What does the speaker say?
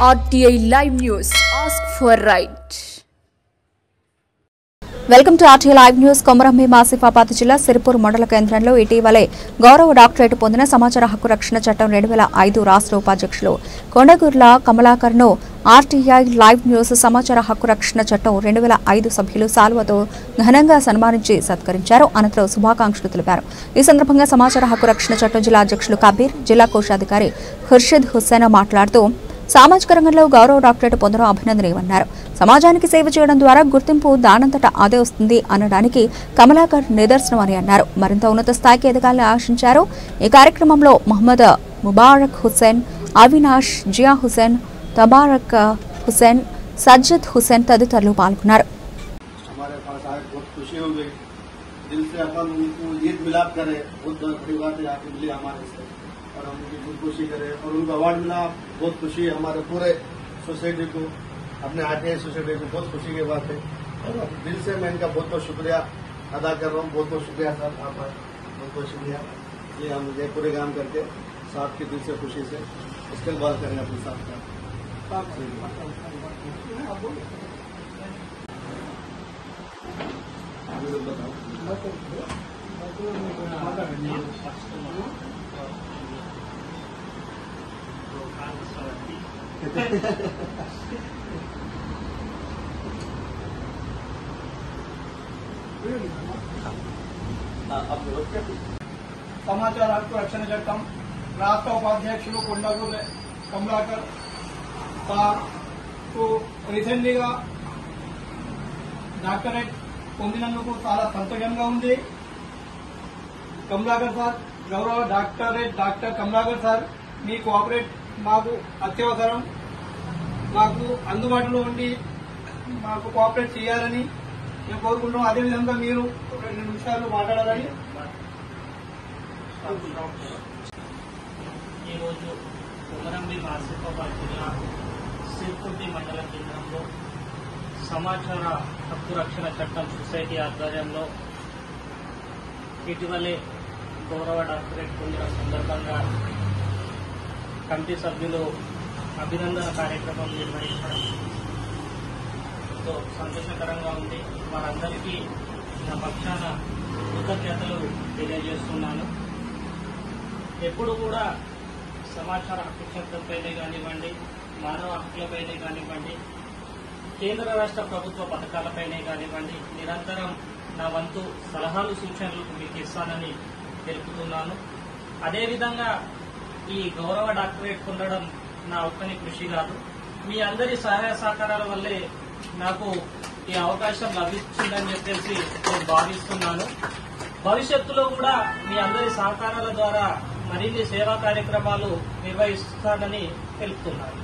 RTI Live News. Ask for right. Welcome to RTI Live News. Komaram Bheem Asifabad జిల్లా సిరిపూర్ మండల కేంద్రంలో ఇటీవలే గౌరవ డాక్టరేట్ పొందిన సమాచార హక్కు రక్షణ చట్టం 2005 రాష్ట్ర ఉపాధ్యక్షులు కొండగుర్ల కమలాకర్ను RTI Live News సమాచార హక్కు రక్షణ చట్టం 2005 సభ్యులు సాల్వతో ఘనంగా సన్మానించి సత్కరించారు. అనంతరం శుభాకాంక్షలు తెలిపారు. ఈ సందర్భంగా సమాచార హక్కు రక్షణ చట్టం జిల్లా అధ్యక్షులు కబీర్, జిల్లా కోశాధికారి ఖుర్షిద్ హుస్సేన్ మాట్లాడుతూ సామాజిక రంగంలో గౌరవ డాక్టరేట్ పొందడం అభినందనీయమన్నారు. సమాజానికి సేవ చేయడం ద్వారా గుర్తింపు దానంతట అదే వస్తుంది అనడానికి కమలాకర్ నిదర్శనం అని అన్నారు. మరింత ఉన్నత స్థాయికి ఎదగాలని ఆశించారు. ఈ కార్యక్రమంలో మహమ్మద్ ముబారక్ హుస్సేన్, అవినాష్, జియా హుస్సేన్, తబారక్ హుస్సేన్, సజ్జద్ హుస్సేన్ తదితరులు పాల్గొన్నారు. और हम उनकी खुदकुशी करें और उनको अवार्ड मिला, बहुत खुशी है हमारे पूरे सोसाइटी को, अपने RTI सोसाइटी को बहुत खुशी की बात है। और दिल से मैं इनका बहुत बहुत शुक्रिया अदा कर रहा हूँ। बहुत बहुत शुक्रिया सर, आपका बहुत बहुत शुक्रिया। ये हम ये पूरे काम करके साथ के दिल से खुशी से इस्तेमाल करें अपने साथ का। సమాచార హక్కు రక్షణ చట్టం రాష్ట్ర ఉపాధ్యక్షులు కొండగుర్ల కమలాకర్ సార్ రీసెంట్లీగా డాక్టరేట్ పొందినందుకు చాలా సంతోషంగా ఉంది. కమలాకర్ సార్, గౌరవ డాక్టర్ కమలాకర్ సార్, మీ కోఆపరేట్ మాకు అత్యవసరం. మాకు అందుబాటులో ఉండి మాకు కోఆపరేట్ చేయాలని మేము కోరుకుంటున్నాం. అదేవిధంగా మీరు 2 నిమిషాలు మాట్లాడాలని. ఈరోజు కొమరంభీం ఆసిఫాబాద్ జిల్లా సిర్పూర్ మండల కేంద్రంలో సమాచార హక్కు రక్షణ చట్టం సొసైటీ ఆధ్వర్యంలో ఇటీవలే గౌరవ డాక్టరేట్ పొందిన సందర్భంగా కమిటీ సభ్యులు అభినందన కార్యక్రమం నిర్వహించడం ఎంతో సంతోషకరంగా ఉంది. వారందరికీ నా పక్షాన కృతజ్ఞతలు తెలియజేస్తున్నాను. ఎప్పుడు కూడా సమాచార హక్కు చట్టంపైనే కానివ్వండి, మానవ హక్కులపైనే కానివ్వండి, కేంద్ర రాష్ట్ర ప్రభుత్వ పథకాలపైనే కానివ్వండి, నిరంతరం నా వంతు సలహాలు సూచనలు మీకు ఇస్తానని తెలుపుతున్నాను. అదేవిధంగా ఈ గౌరవ డాక్టరేట్ పొందడం నా ఒక్కని కృషి కాదు, మీ అందరి సహాయ సహకారాల వల్లే నాకు ఈ అవకాశం లభించిందని చెప్పేసి నేను భావిస్తున్నాను. భవిష్యత్తులో కూడా మీ అందరి సహకారాల ద్వారా మరిన్ని సేవా కార్యక్రమాలు నిర్వహిస్తానని తెలుపుతున్నాను.